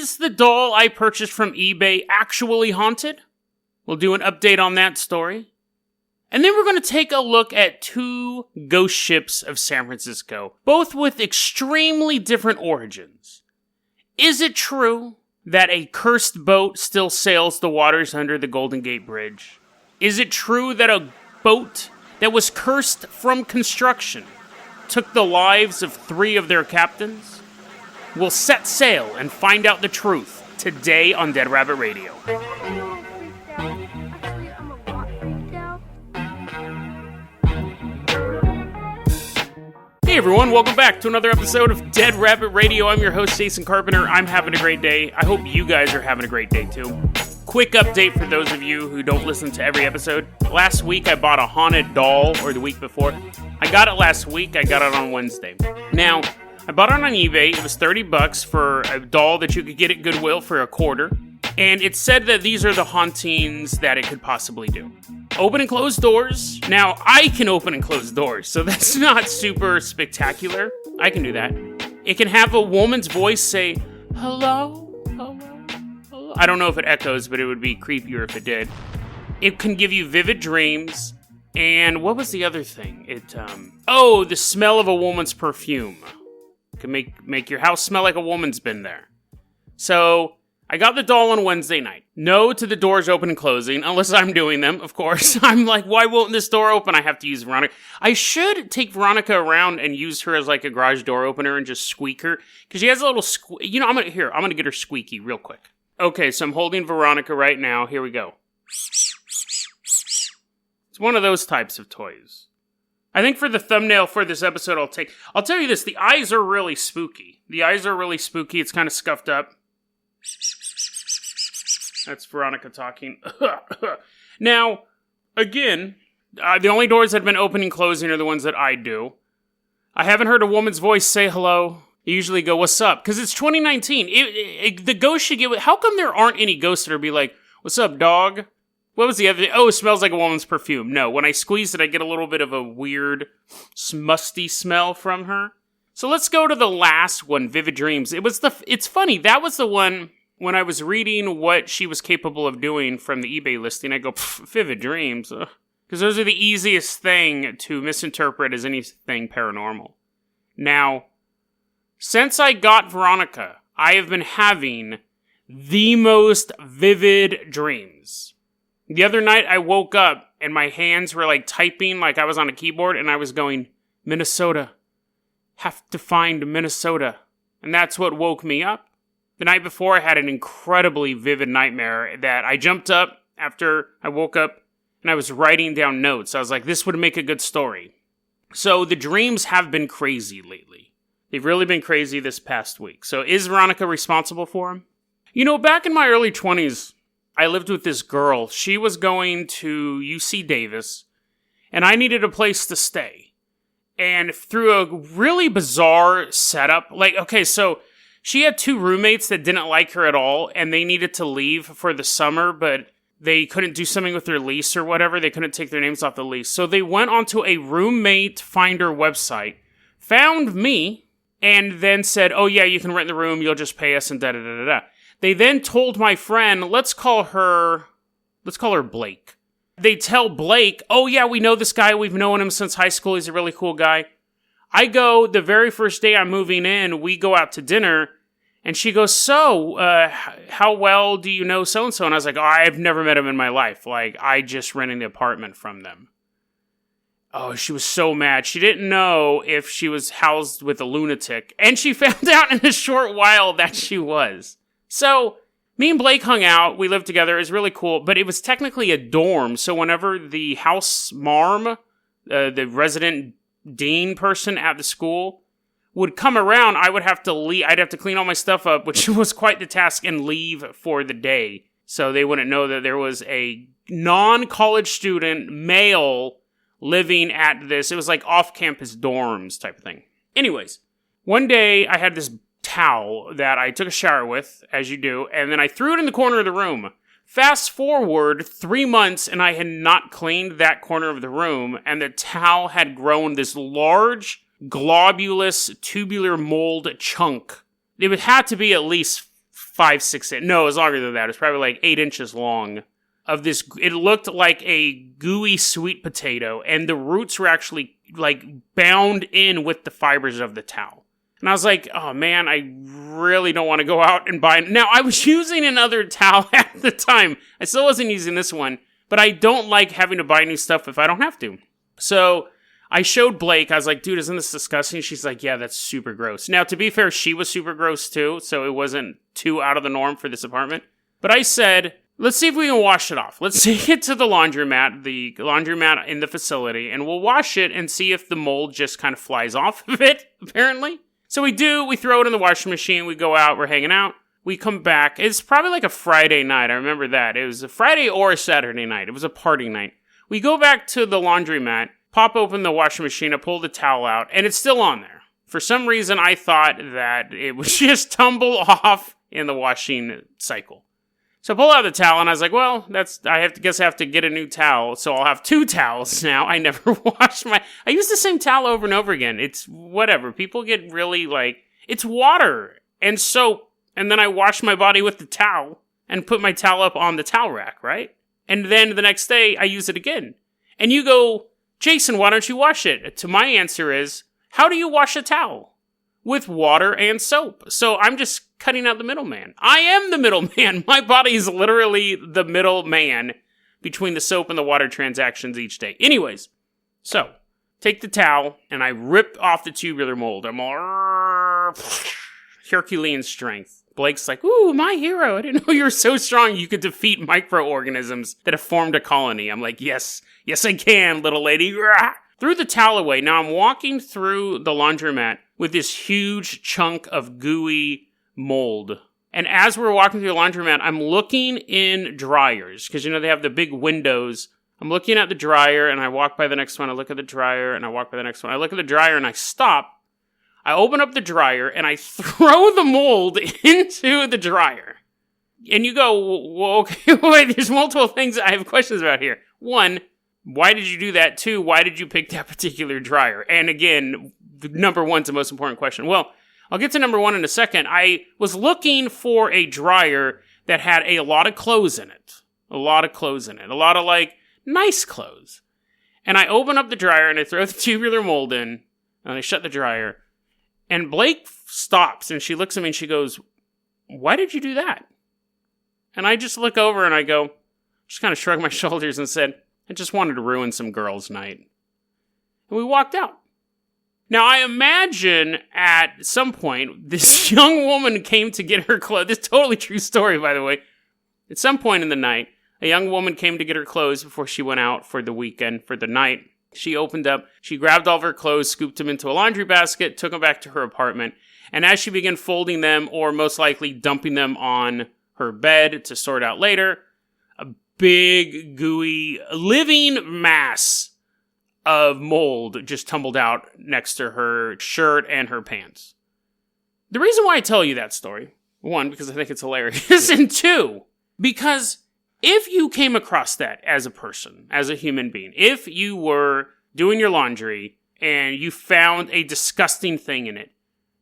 Is the doll I purchased from eBay actually haunted? We'll do an update on that story. And then we're going to take a look at 2 ghost ships of San Francisco, both with extremely different origins. Is it true that a cursed boat still sails the waters under the Golden Gate Bridge? Is it true that a boat that was cursed from construction took the lives of 3 of their captains? We'll set sail and find out the truth today on Dead Rabbit Radio. Hey everyone, welcome back to another episode of Dead Rabbit Radio. I'm your host, Jason Carpenter. I'm having a great day. I hope you guys are having a great day too. Quick update for those of you who don't listen to every episode. Last week I bought a haunted doll, or the week before. I got it last week. I got it on Wednesday. Now, I bought it on eBay. It was $30 for a doll that you could get at Goodwill for a quarter. And it said that these are the hauntings that it could possibly do. Open and close doors. Now, I can open and close doors, so that's not super spectacular. I can do that. It can have a woman's voice say, hello, hello, hello. I don't know if it echoes, but it would be creepier if it did. It can give you vivid dreams. And what was the other thing? The smell of a woman's perfume. It can make your house smell like a woman's been there. So, I got the doll on Wednesday night. No to the doors open and closing, unless I'm doing them, of course. I'm like, why won't this door open? I have to use Veronica. I should take Veronica around and use her as like a garage door opener and just squeak her. Because she has a little I'm gonna get her squeaky real quick. Okay, so I'm holding Veronica right now. Here we go. It's one of those types of toys. I think for the thumbnail for this episode, I'll tell you this, the eyes are really spooky. It's kind of scuffed up. That's Veronica talking. Now, again, the only doors that have been opening and closing are the ones that I do. I haven't heard a woman's voice say hello. You usually go, what's up? Because it's 2019. The ghost should get... How come there aren't any ghosts that are be like, what's up, dog? What was the other thing? Oh, it smells like a woman's perfume. No, when I squeeze it, I get a little bit of a weird, musty smell from her. So let's go to the last one, Vivid Dreams. It's funny, that was the one, when I was reading what she was capable of doing from the eBay listing, I go, Vivid Dreams. Because those are the easiest thing to misinterpret as anything paranormal. Now, since I got Veronica, I have been having the most vivid dreams. The other night I woke up and my hands were like typing like I was on a keyboard and I was going, Minnesota. Have to find Minnesota. And that's what woke me up. The night before, I had an incredibly vivid nightmare that I jumped up after I woke up and I was writing down notes. I was like, this would make a good story. So the dreams have been crazy lately. They've really been crazy this past week. So is Veronica responsible for them? You know, back in my early 20s, I lived with this girl. She was going to UC Davis and I needed a place to stay. And through a really bizarre setup, so she had 2 roommates that didn't like her at all, and they needed to leave for the summer, but they couldn't do something with their lease or whatever. They couldn't take their names off the lease. So they went onto a roommate finder website, found me, and then said, oh yeah, you can rent the room, you'll just pay us, and da-da-da-da-da. They then told my friend, let's call her Blake. They tell Blake, oh yeah, we know this guy, we've known him since high school, he's a really cool guy. I go, the very first day I'm moving in, we go out to dinner, and she goes, so, how well do you know so-and-so? And I was like, oh, I've never met him in my life, I just rented the apartment from them. Oh, she was so mad. She didn't know if she was housed with a lunatic, and she found out in a short while that she was. So, me and Blake hung out, we lived together, it was really cool, but it was technically a dorm, so whenever the house marm, the resident dean person at the school, would come around, I would have to leave, I'd have to clean all my stuff up, which was quite the task, and leave for the day, so they wouldn't know that there was a non-college student, male, living at this, it was like off-campus dorms type of thing. Anyways, one day I had this towel that I took a shower with, as you do, and then I threw it in the corner of the room. Fast forward 3 months, and I had not cleaned that corner of the room, and the towel had grown this large, globulous, tubular mold chunk. It would have to be at least 5, 6 inches. No, it was longer than that. It was probably like 8 inches long. Of this, it looked like a gooey sweet potato, and the roots were actually like bound in with the fibers of the towel. And I was like, oh man, I really don't want to go out and buy it. Now, I was using another towel at the time. I still wasn't using this one, but I don't like having to buy new stuff if I don't have to. So I showed Blake, I was like, dude, isn't this disgusting? She's like, yeah, that's super gross. Now, to be fair, she was super gross too, so it wasn't too out of the norm for this apartment. But I said, let's see if we can wash it off. Let's take it to the laundromat in the facility, and we'll wash it and see if the mold just kind of flies off of it, apparently. So we do, we throw it in the washing machine, we go out, we're hanging out, we come back. It's probably like a Friday night, I remember that. It was a Friday or a Saturday night. It was a party night. We go back to the laundromat, pop open the washing machine, I pull the towel out, and it's still on there. For some reason, I thought that it would just tumble off in the washing cycle. So I pull out the towel, and I was like, well, I have to get a new towel, so I'll have 2 towels now. I never wash I use the same towel over and over again. It's whatever. People get really, it's water and soap, and then I wash my body with the towel and put my towel up on the towel rack, right? And then the next day, I use it again. And you go, Jason, why don't you wash it? To my answer is, how do you wash a towel? With water and soap. So I'm just cutting out the middleman. I am the middleman. My body is literally the middleman between the soap and the water transactions each day. Anyways, so take the towel and I rip off the tubular mold. I'm all Herculean strength. Blake's like, ooh, my hero. I didn't know you were so strong you could defeat microorganisms that have formed a colony. I'm like, yes, I can, little lady. Threw the towel away. Now I'm walking through the laundromat with this huge chunk of gooey mold. And as we're walking through the laundromat, I'm looking in dryers, because, they have the big windows. I'm looking at the dryer, and I walk by the next one. I look at the dryer, and I walk by the next one. I look at the dryer, and I stop. I open up the dryer, and I throw the mold into the dryer. And you go, well, okay, wait, there's multiple things I have questions about here. 1, why did you do that? 2, why did you pick that particular dryer? And again, number 1's the most important question. Well, I'll get to number 1 in a second. I was looking for a dryer that had a lot of clothes in it. A lot of, nice clothes. And I open up the dryer and I throw the tubular mold in, and I shut the dryer. And Blake stops and she looks at me and she goes, why did you do that? And I just look over and I go, just kind of shrug my shoulders and said, I just wanted to ruin some girls' night. And we walked out. Now, I imagine at some point, this young woman came to get her clothes. This is a totally true story, by the way. At some point in the night, a young woman came to get her clothes before she went out for the weekend, for the night. She opened up, she grabbed all of her clothes, scooped them into a laundry basket, took them back to her apartment. And as she began folding them, or most likely dumping them on her bed to sort out later, a big, gooey, living mass of mold just tumbled out next to her shirt and her pants. The reason why I tell you that story, 1, because I think it's hilarious, and 2, because if you came across that as a person, as a human being, if you were doing your laundry and you found a disgusting thing in it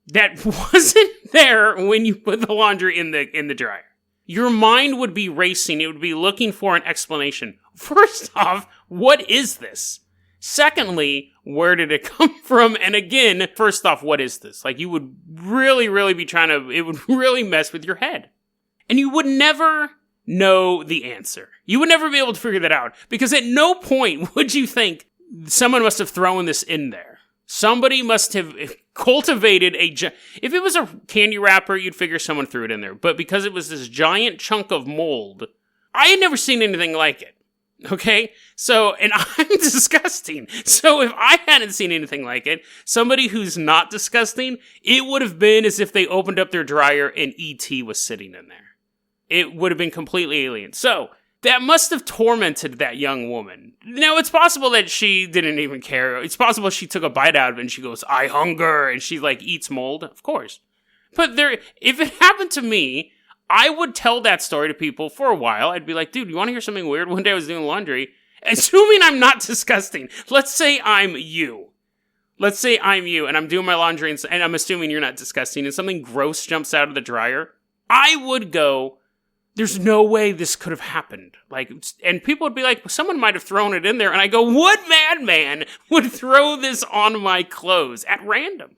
that wasn't there when you put the laundry in the dryer, your mind would be racing. It would be looking for an explanation. First off, what is this? Secondly, where did it come from? And again, first off, what is this? You would really, really be it would really mess with your head. And you would never know the answer. You would never be able to figure that out, because at no point would you think someone must have thrown this in there. Somebody must have cultivated if it was a candy wrapper, you'd figure someone threw it in there. But because it was this giant chunk of mold, I had never seen anything like it. Okay? So, and I'm disgusting. So if I hadn't seen anything like it, somebody who's not disgusting, it would have been as if they opened up their dryer and E.T. was sitting in there. It would have been completely alien. So, that must have tormented that young woman. Now, it's possible that she didn't even care. It's possible she took a bite out of it and she goes, I hunger, and she, eats mold. Of course. But if it happened to me, I would tell that story to people for a while. I'd be like, dude, you want to hear something weird? One day I was doing laundry, assuming I'm not disgusting. Let's say I'm you. And I'm doing my laundry, and I'm assuming you're not disgusting, and something gross jumps out of the dryer. I would go, there's no way this could have happened. And people would be like, someone might have thrown it in there. And I go, what madman would throw this on my clothes at random?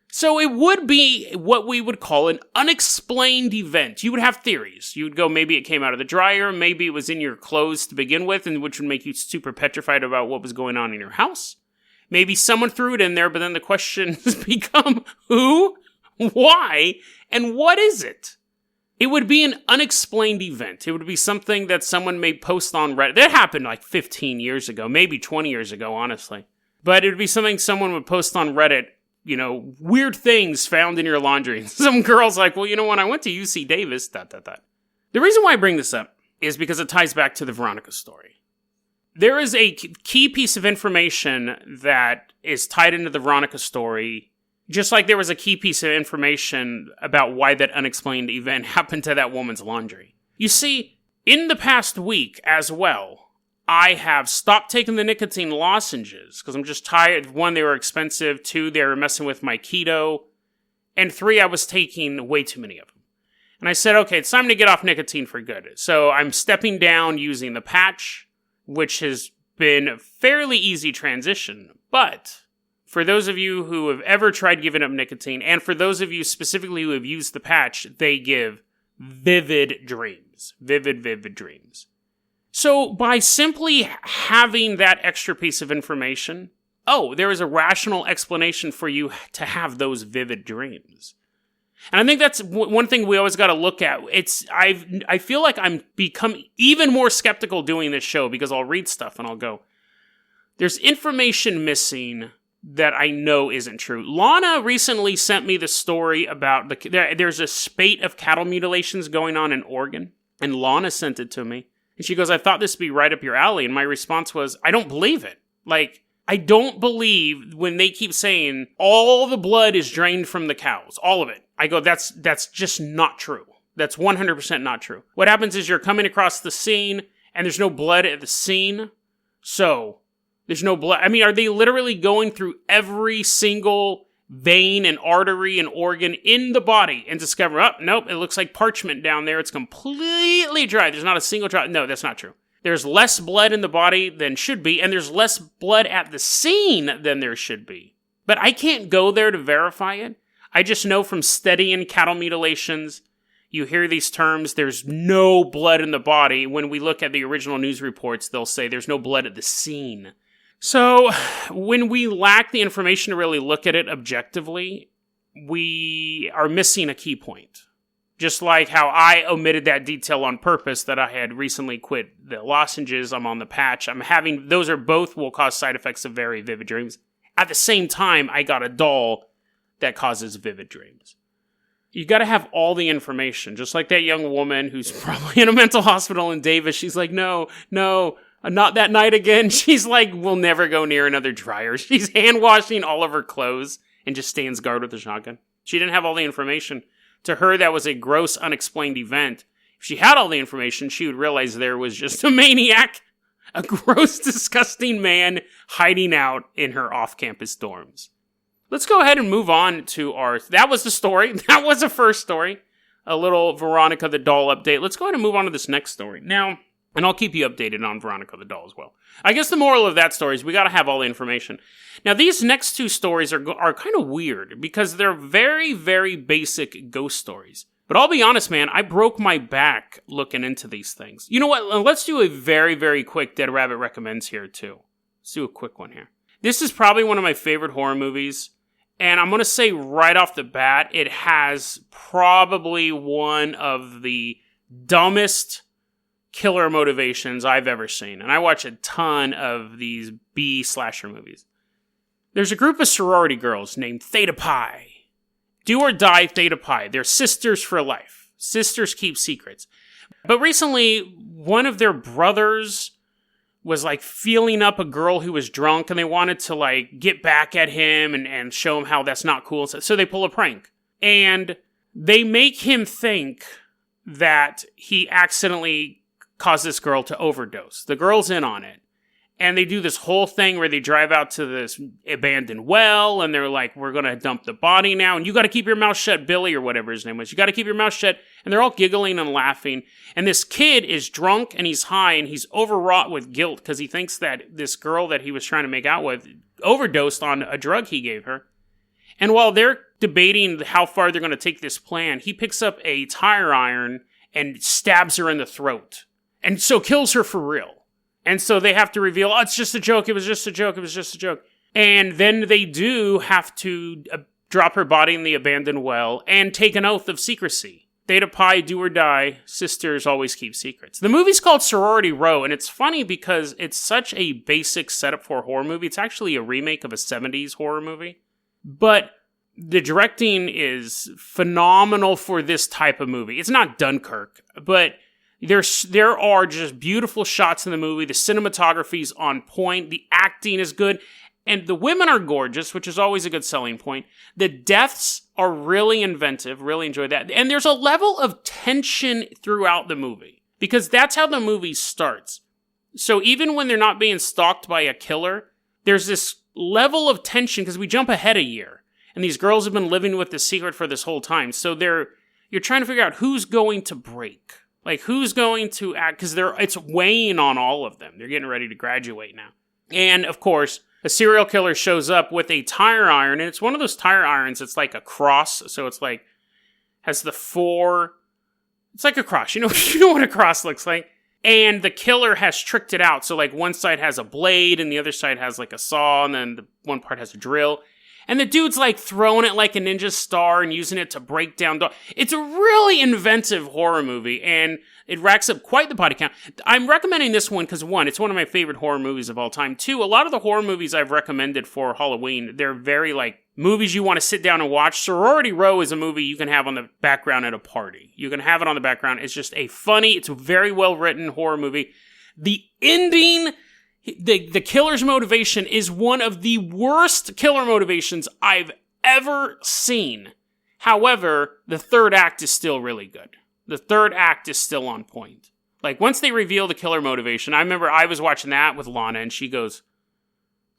So it would be what we would call an unexplained event. You would have theories. You would go, maybe it came out of the dryer, maybe it was in your clothes to begin with, and which would make you super petrified about what was going on in your house. Maybe someone threw it in there, but then the questions become, who, why, and what is it? It would be an unexplained event. It would be something that someone may post on Reddit. That happened like 15 years ago, maybe 20 years ago, honestly. But it would be something someone would post on Reddit, weird things found in your laundry. Some girl's like, well, when I went to UC Davis, ... The reason why I bring this up is because it ties back to the Veronica story. There is a key piece of information that is tied into the Veronica story, just like there was a key piece of information about why that unexplained event happened to that woman's laundry. You see, in the past week as well, I have stopped taking the nicotine lozenges because I'm just tired. 1, they were expensive. 2, they were messing with my keto. And 3, I was taking way too many of them. And I said, okay, it's time to get off nicotine for good. So I'm stepping down using the patch, which has been a fairly easy transition. But for those of you who have ever tried giving up nicotine, and for those of you specifically who have used the patch, they give vivid dreams. Vivid dreams. So by simply having that extra piece of information, there is a rational explanation for you to have those vivid dreams. And I think that's one thing we always got to look at. I feel like I'm become even more skeptical doing this show because I'll read stuff and I'll go, there's information missing that I know isn't true. Lana recently sent me the story about there's a spate of cattle mutilations going on in Oregon, and Lana sent it to me. And she goes, I thought this would be right up your alley. And my response was, I don't believe it. I don't believe when they keep saying all the blood is drained from the cows. All of it. I go, that's just not true. That's 100% not true. What happens is you're coming across the scene and there's no blood at the scene. So there's no blood. I mean, are they literally going through every single vein and artery and organ in the body and discover, nope, it looks like parchment down there. It's completely dry. There's not a single drop. No, that's not true. There's less blood in the body than should be, and there's less blood at the scene than there should be. But I can't go there to verify it. I just know from studying cattle mutilations, you hear these terms, there's no blood in the body. When we look at the original news reports, they'll say there's no blood at the scene. So, when we lack the information to really look at it objectively, we are missing a key point. Just like how I omitted that detail on purpose that I had recently quit the lozenges, I'm on the patch, those are both will cause side effects of very vivid dreams. At the same time, I got a doll that causes vivid dreams. You gotta have all the information, just like that young woman who's probably in a mental hospital in Davis. She's like, no, not that night again. She's like, we'll never go near another dryer. She's hand washing all of her clothes and just stands guard with a shotgun. She didn't have all the information. To her, that was a gross, unexplained event. If she had all the information, she would realize there was just a maniac, a gross, disgusting man hiding out in her off-campus dorms. Let's go ahead and move on to that was the story. That was the first story. A little Veronica the doll update. Let's go ahead and move on to this next story. Now, and I'll keep you updated on Veronica the doll as well. I guess the moral of that story is we gotta have all the information. Now, these next two stories are kind of weird because they're very, very basic ghost stories. But I'll be honest, man, I broke my back looking into these things. You know what? Let's do a very, very quick Dead Rabbit Recommends here, too. Let's do a quick one here. This is probably one of my favorite horror movies. And I'm going to say right off the bat, it has probably one of the dumbest killer motivations I've ever seen. And I watch a ton of these B-slasher movies. There's a group of sorority girls named Theta Pi. Do or die Theta Pi. They're sisters for life. Sisters keep secrets. But recently, one of their brothers was like feeling up a girl who was drunk, and they wanted to like get back at him and show him how that's not cool. So they pull a prank. And they make him think that he accidentally caused this girl to overdose. The girl's in on it. And they do this whole thing where they drive out to this abandoned well, and they're like, we're going to dump the body now, and you got to keep your mouth shut, Billy, or whatever his name was. You got to keep your mouth shut. And they're all giggling and laughing. And this kid is drunk, and he's high, and he's overwrought with guilt because he thinks that this girl that he was trying to make out with overdosed on a drug he gave her. And while they're debating how far they're going to take this plan, he picks up a tire iron and stabs her in the throat. And so kills her for real. And so they have to reveal, it's just a joke, it was just a joke, it was just a joke. And then they do have to drop her body in the abandoned well and take an oath of secrecy. Theta Pi, do or die, sisters always keep secrets. The movie's called Sorority Row, and it's funny because it's such a basic setup for a horror movie. It's actually a remake of a 70s horror movie. But the directing is phenomenal for this type of movie. It's not Dunkirk, but there are just beautiful shots in the movie. The cinematography's on point. The acting is good. And the women are gorgeous, which is always a good selling point. The deaths are really inventive. Really enjoyed that. And there's a level of tension throughout the movie. Because that's how the movie starts. So even when they're not being stalked by a killer, there's this level of tension because we jump ahead a year. And these girls have been living with the secret for this whole time. So you're trying to figure out who's going to break. Like, who's going to act? Because it's weighing on all of them. They're getting ready to graduate now. And, of course, a serial killer shows up with a tire iron. And it's one of those tire irons. It's like a cross. So it's like, has the four. It's like a cross. You know what a cross looks like? And the killer has tricked it out. So, like, one side has a blade and the other side has, like, a saw. And then the one part has a drill. And the dude's, like, throwing it like a ninja star and using it to break down doors. It's a really inventive horror movie, and it racks up quite the body count. I'm recommending this one because, one, it's one of my favorite horror movies of all time. Two, a lot of the horror movies I've recommended for Halloween, they're very, like, movies you want to sit down and watch. Sorority Row is a movie you can have on the background at a party. You can have it on the background. It's just it's a very well-written horror movie. The ending... The killer's motivation is one of the worst killer motivations I've ever seen. However, the third act is still really good. The third act is still on point. Like, once they reveal the killer motivation, I remember I was watching that with Lana, and she goes,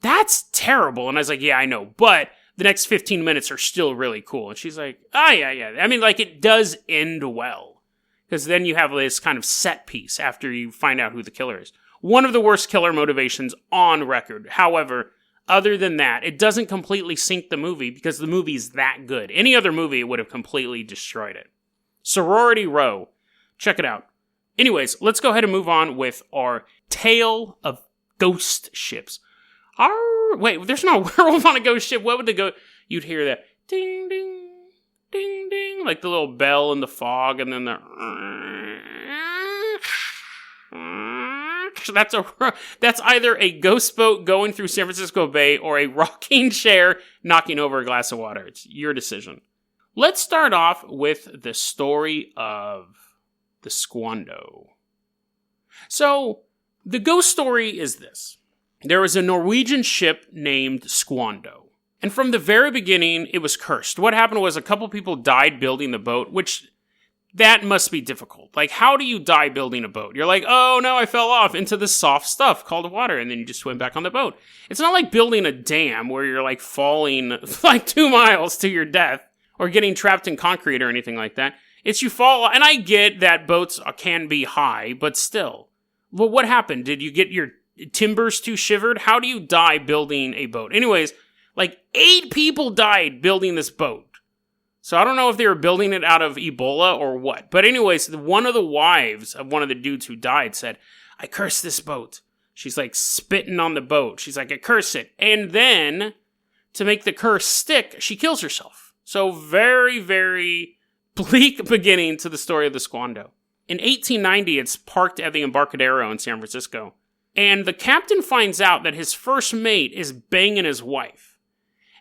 that's terrible. And I was like, yeah, I know, but the next 15 minutes are still really cool. And she's like, oh, yeah. I mean, like, it does end well. Because then you have this kind of set piece after you find out who the killer is. One of the worst killer motivations on record. However, other than that, it doesn't completely sink the movie because the movie's that good. Any other movie would have completely destroyed it. Sorority Row. Check it out. Anyways, let's go ahead and move on with our tale of ghost ships. Wait, there's no werewolf on a ghost ship. What would the go? You'd hear that ding, ding, ding, ding, like the little bell in the fog, and then the... That's either a ghost boat going through San Francisco Bay or a rocking chair knocking over a glass of water. It's your decision. Let's start off with the story of the Squando. So, the ghost story is this. There was a Norwegian ship named Squando. And from the very beginning, it was cursed. What happened was a couple people died building the boat, which... that must be difficult. Like, how do you die building a boat? You're like, oh no, I fell off into this soft stuff called water, and then you just swim back on the boat. It's not like building a dam where you're like falling like 2 miles to your death or getting trapped in concrete or anything like that. It's you fall, and I get that boats can be high, but still. Well, what happened? Did you get your timbers too shivered? How do you die building a boat? Anyways, like 8 people died building this boat. So I don't know if they were building it out of Ebola or what. But anyways, one of the wives of one of the dudes who died said, I curse this boat. She's like spitting on the boat. She's like, I curse it. And then, to make the curse stick, she kills herself. So very, very bleak beginning to the story of the Squando. In 1890, it's parked at the Embarcadero in San Francisco. And the captain finds out that his first mate is banging his wife.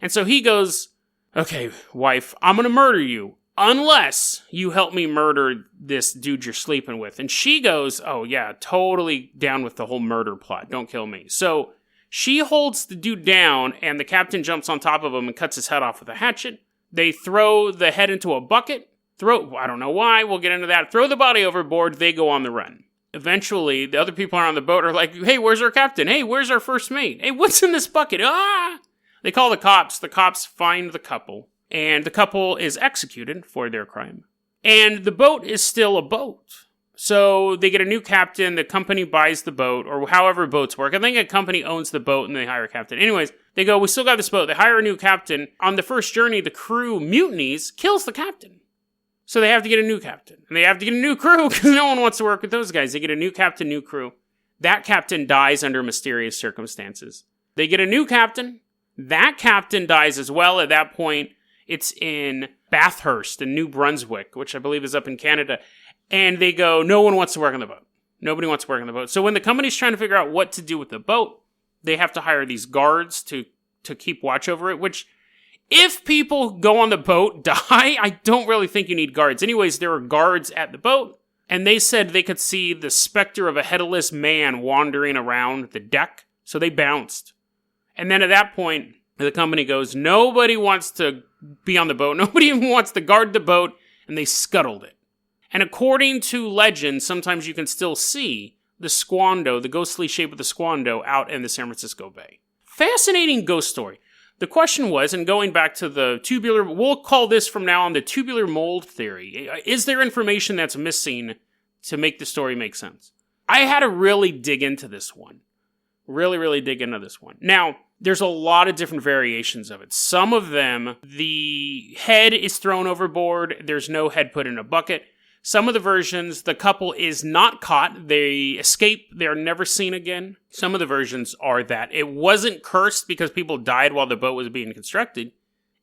And so he goes... okay, wife, I'm gonna murder you unless you help me murder this dude you're sleeping with. And she goes, oh yeah, totally down with the whole murder plot. Don't kill me. So she holds the dude down, and the captain jumps on top of him and cuts his head off with a hatchet. They throw the head into a bucket. I don't know why, we'll get into that. Throw the body overboard, they go on the run. Eventually, the other people on the boat are like, hey, where's our captain? Hey, where's our first mate? Hey, what's in this bucket? Ah! They call the cops. The cops find the couple, and the couple is executed for their crime. And the boat is still a boat. So they get a new captain, the company buys the boat, or however boats work. I think a company owns the boat and they hire a captain. Anyways, they go, we still got this boat. They hire a new captain. On the first journey, the crew mutinies, kills the captain. So they have to get a new captain. And they have to get a new crew because no one wants to work with those guys. They get a new captain, new crew. That captain dies under mysterious circumstances. They get a new captain. That captain dies as well. At that point, it's in Bathurst in New Brunswick, which I believe is up in Canada. And they go, no one wants to work on the boat. Nobody wants to work on the boat. So when the company's trying to figure out what to do with the boat, they have to hire these guards to keep watch over it, which, if people go on the boat, die, I don't really think you need guards. Anyways, there were guards at the boat, and they said they could see the specter of a headless man wandering around the deck, so they bounced. And then at that point, the company goes, nobody wants to be on the boat, nobody even wants to guard the boat, and they scuttled it. And according to legend, sometimes you can still see the Squando, the ghostly shape of the Squando, out in the San Francisco Bay. Fascinating ghost story. The question was, and going back to the tubular, we'll call this from now on the tubular mold theory. Is there information that's missing to make the story make sense? I had to really dig into this one. Really dig into this one. Now, there's a lot of different variations of it. Some of them, the head is thrown overboard. There's no head put in a bucket. Some of the versions, the couple is not caught. They escape. They're never seen again. Some of the versions are that it wasn't cursed because people died while the boat was being constructed.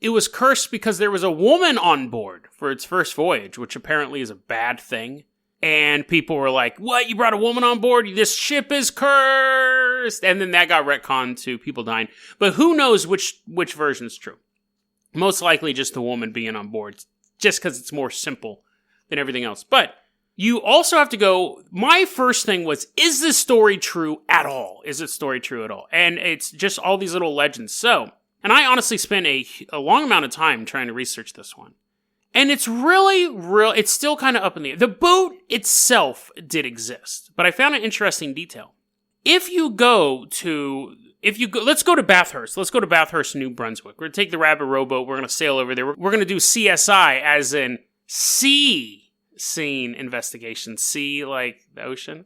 It was cursed because there was a woman on board for its first voyage, which apparently is a bad thing. And people were like, what? You brought a woman on board? This ship is cursed. And then that got retconned to people dying. But who knows which version is true? Most likely just the woman being on board, just because it's more simple than everything else. But you also have to go, my first thing was, is this story true at all? Is this story true at all? And it's just all these little legends. So, and I honestly spent a long amount of time trying to research this one. And it's it's still kind of up in the air. The boat itself did exist, but I found an interesting detail. Let's go to Bathurst. Let's go to Bathurst, New Brunswick. We're going to take the Rabbit rowboat. We're going to sail over there. We're going to do CSI, as in sea scene investigation. Sea, like the ocean.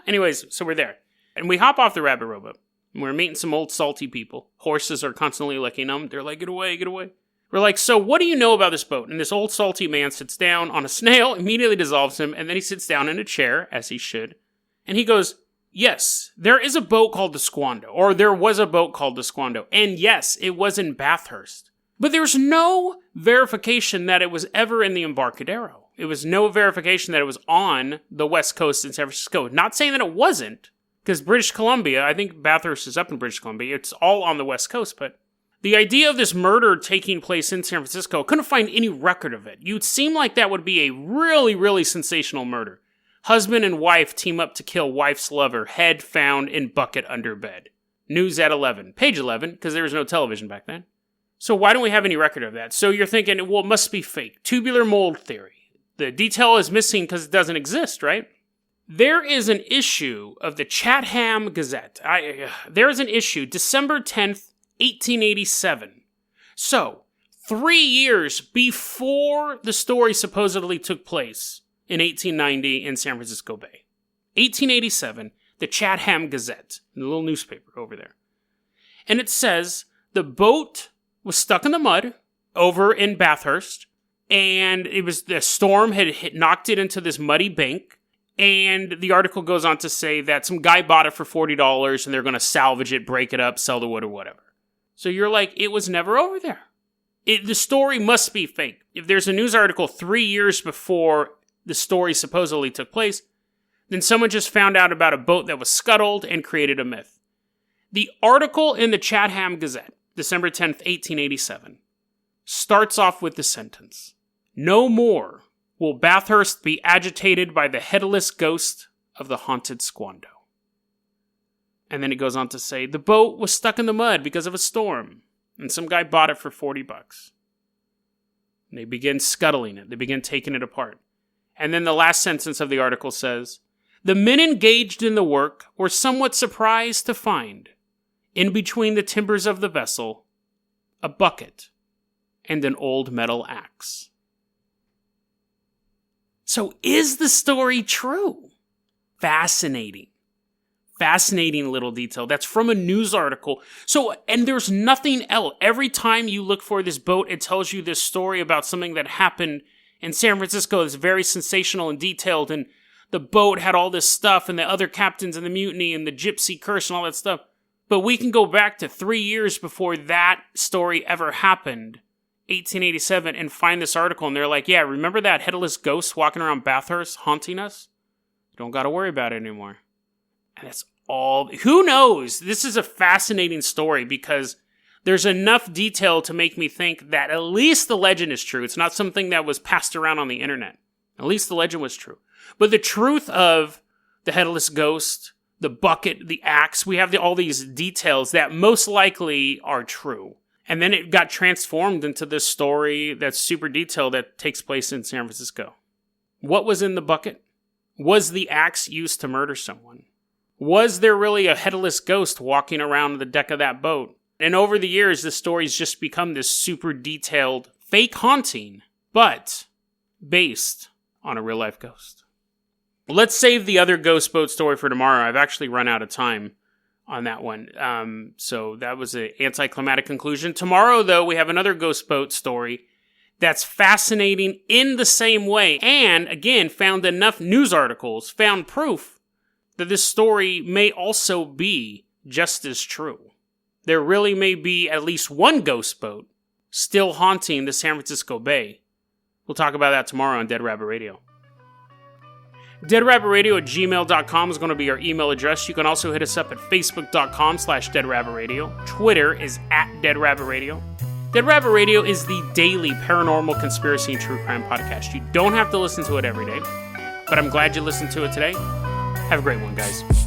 Anyways, so we're there. And we hop off the Rabbit rowboat. And we're meeting some old salty people. Horses are constantly licking them. They're like, get away, get away. We're like, so what do you know about this boat? And this old salty man sits down on a snail, immediately dissolves him, and then he sits down in a chair, as he should. And he goes, yes, there is a boat called the Squando, or there was a boat called the Squando. And yes, it was in Bathurst. But there's no verification that it was ever in the Embarcadero. It was no verification that it was on the West Coast in San Francisco. Not saying that it wasn't, because British Columbia, I think Bathurst is up in British Columbia. It's all on the West Coast, but the idea of this murder taking place in San Francisco, couldn't find any record of it. You'd seem like that would be a really sensational murder. Husband and wife team up to kill wife's lover, head found in bucket under bed. News at 11. Page 11, because there was no television back then. So why don't we have any record of that? So you're thinking, well, it must be fake. Tubular mold theory. The detail is missing because it doesn't exist, right? There is an issue of the Chatham Gazette. There is an issue, December 10th, 1887. So, 3 years before the story supposedly took place in 1890 in San Francisco Bay. 1887, the Chatham Gazette, the little newspaper over there. And it says, the boat was stuck in the mud over in Bathurst, and the storm had knocked it into this muddy bank. And the article goes on to say that some guy bought it for $40 and they're going to salvage it, break it up, sell the wood or whatever. So you're like, it was never over there. The story must be fake. If there's a news article 3 years before the story supposedly took place, then someone just found out about a boat that was scuttled and created a myth. The article in the Chatham Gazette, December 10th, 1887, starts off with the sentence, "No more will Bathurst be agitated by the headless ghost of the haunted Squando." And then it goes on to say, the boat was stuck in the mud because of a storm, and some guy bought it for $40. And they begin scuttling it. They begin taking it apart. And then the last sentence of the article says, The men engaged in the work were somewhat surprised to find, in between the timbers of the vessel, a bucket and an old metal axe. So is the story true? Fascinating. Fascinating little detail. That's from a news article. So, and there's nothing else. Every time you look for this boat, it tells you this story about something that happened in San Francisco that's very sensational and detailed, and the boat had all this stuff, and the other captains and the mutiny and the gypsy curse and all that stuff. But we can go back to 3 years before that story ever happened, 1887, and find this article, and they're like, yeah, remember that headless ghost walking around Bathurst haunting us? Don't gotta worry about it anymore. And that's all. Who knows? This is a fascinating story because there's enough detail to make me think that at least the legend is true. It's not something that was passed around on the internet. At least the legend was true. But the truth of the headless ghost, the bucket, the axe, we have all these details that most likely are true. And then it got transformed into this story that's super detailed that takes place in San Francisco. What was in the bucket? Was the axe used to murder someone? Was there really a headless ghost walking around the deck of that boat? And over the years, the story's just become this super detailed fake haunting, but based on a real-life ghost. Let's save the other ghost boat story for tomorrow. I've actually run out of time on that one. So that was an anticlimactic conclusion. Tomorrow, though, we have another ghost boat story that's fascinating in the same way. And, again, found enough news articles, found proof that this story may also be just as true. There really may be at least one ghost boat still haunting the San Francisco Bay. We'll talk about that tomorrow on Dead Rabbit Radio. DeadRabbitRadio@gmail.com is going to be our email address. You can also hit us up at Facebook.com/DeadRabbitRadio. Twitter is @DeadRabbitRadio. Dead Rabbit Radio is the daily paranormal conspiracy and true crime podcast. You don't have to listen to it every day, but I'm glad you listened to it today. Have a great one, guys.